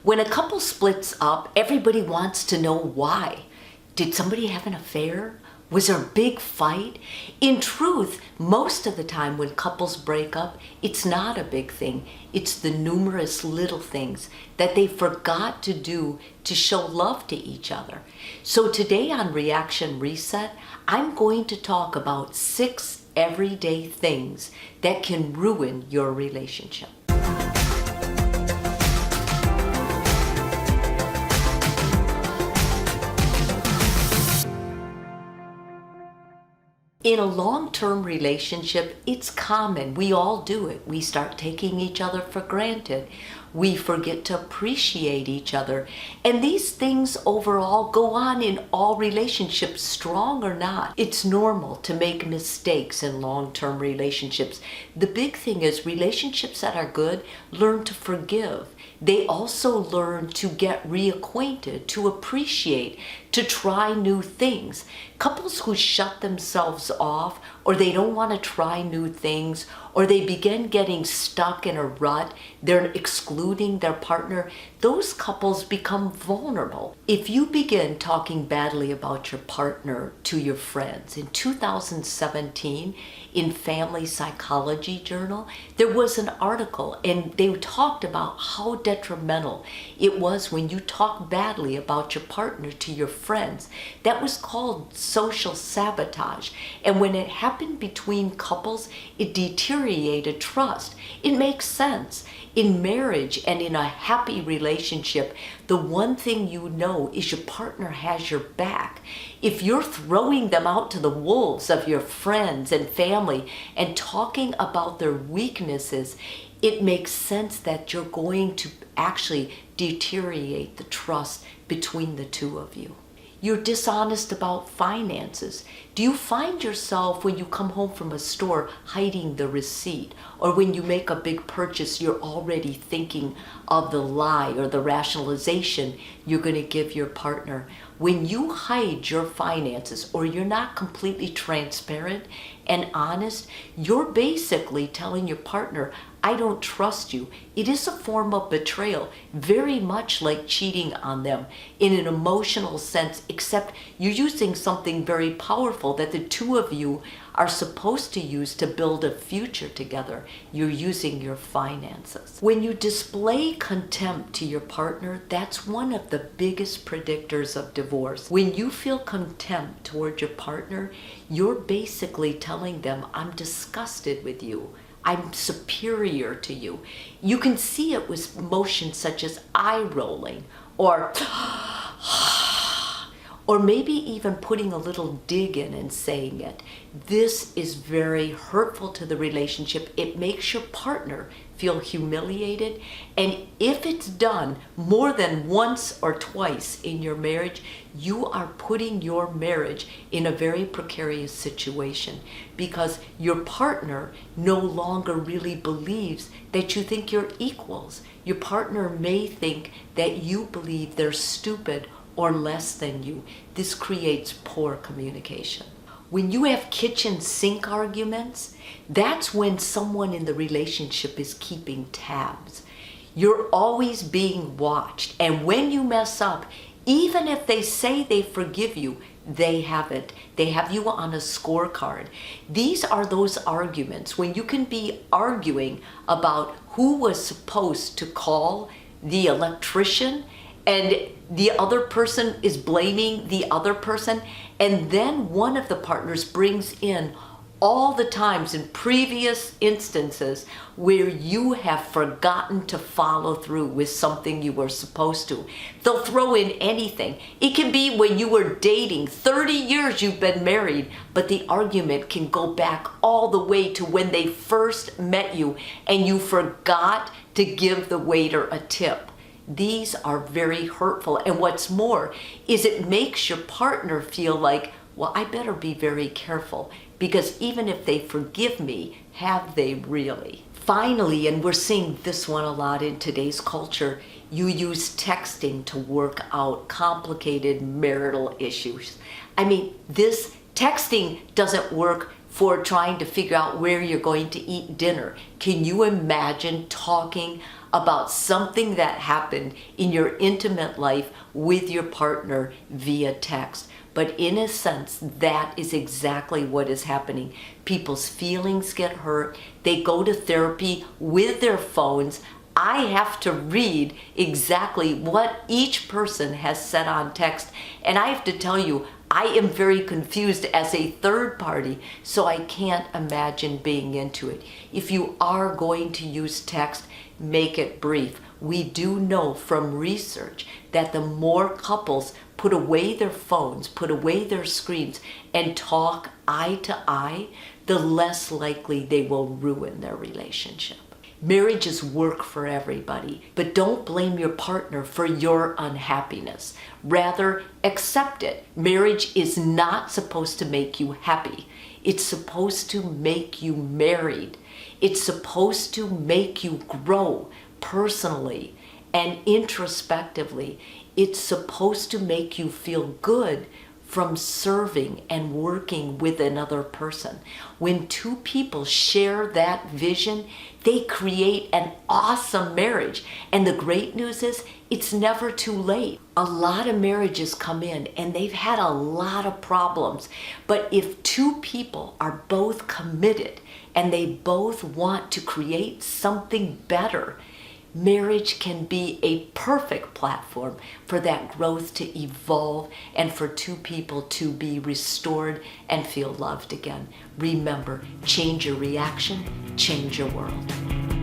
When a couple splits up, everybody wants to know why. Did somebody have an affair? Was there a big fight? In truth, most of the time when couples break up, it's not a big thing. It's the numerous little things that they forgot to do to show love to each other. So today on Reaction Reset, I'm going to talk about 6 everyday things that can ruin your relationship. In a long-term relationship, it's common. We all do it. We start taking each other for granted. We forget to appreciate each other. And these things overall go on in all relationships, strong or not. It's normal to make mistakes in long-term relationships. The big thing is relationships that are good learn to forgive. They also learn to get reacquainted, to appreciate, to try new things. Couples who shut themselves off, or they don't want to try new things, or they begin getting stuck in a rut, they're excluding their partner, those couples become vulnerable. If you begin talking badly about your partner to your friends, in 2017, in Family Psychology Journal, there was an article and they talked about how detrimental it was when you talk badly about your partner to your friends. That was called social sabotage. And when it happened between couples, it deteriorated trust. It makes sense. In marriage and in a happy relationship, the one thing you know is your partner has your back. If you're throwing them out to the wolves of your friends and family and talking about their weaknesses, it makes sense that you're going to actually deteriorate the trust between the two of you. You're dishonest about finances. Do you find yourself when you come home from a store hiding the receipt? Or when you make a big purchase, you're already thinking of the lie or the rationalization you're going to give your partner? When you hide your finances or you're not completely transparent and honest, you're basically telling your partner, I don't trust you. It is a form of betrayal, very much like cheating on them in an emotional sense, except you're using something very powerful that the two of you are supposed to use to build a future together. You're using your finances. When you display contempt to your partner, that's one of the biggest predictors of divorce. When you feel contempt toward your partner, you're basically telling them, I'm disgusted with you. I'm superior to you. You can see it with motions such as eye rolling or maybe even putting a little dig in and saying it. This is very hurtful to the relationship. It makes your partner feel humiliated. And if it's done more than once or twice in your marriage, you are putting your marriage in a very precarious situation because your partner no longer really believes that you think you're equals. Your partner may think that you believe they're stupid or less than you. This creates poor communication. When you have kitchen sink arguments, that's when someone in the relationship is keeping tabs. You're always being watched. And when you mess up, even if they say they forgive you, they haven't. They have you on a scorecard. These are those arguments when you can be arguing about who was supposed to call the electrician and the other person is blaming the other person, and then one of the partners brings in all the times in previous instances where you have forgotten to follow through with something you were supposed to. They'll throw in anything. It can be when you were dating, 30 years you've been married, but the argument can go back all the way to when they first met you and you forgot to give the waiter a tip. These are very hurtful. And what's more is it makes your partner feel like, well, I better be very careful because even if they forgive me, have they really? Finally, and we're seeing this one a lot in today's culture, you use texting to work out complicated marital issues. I mean, this texting doesn't work for trying to figure out where you're going to eat dinner. Can you imagine talking about something that happened in your intimate life with your partner via text. But in a sense, that is exactly what is happening. People's feelings get hurt. They go to therapy with their phones. I have to read exactly what each person has said on text. And I have to tell you, I am very confused as a third party, so I can't imagine being into it. If you are going to use text, make it brief. We do know from research that the more couples put away their phones, put away their screens, and talk eye to eye, the less likely they will ruin their relationship. Marriage is work for everybody, but don't blame your partner for your unhappiness. Rather, accept it. Marriage is not supposed to make you happy. It's supposed to make you married. It's supposed to make you grow personally and introspectively. It's supposed to make you feel good from serving and working with another person. When two people share that vision, they create an awesome marriage. And the great news is, it's never too late. A lot of marriages come in and they've had a lot of problems. But if two people are both committed and they both want to create something better, marriage can be a perfect platform for that growth to evolve and for two people to be restored and feel loved again. Remember, change your reaction, change your world.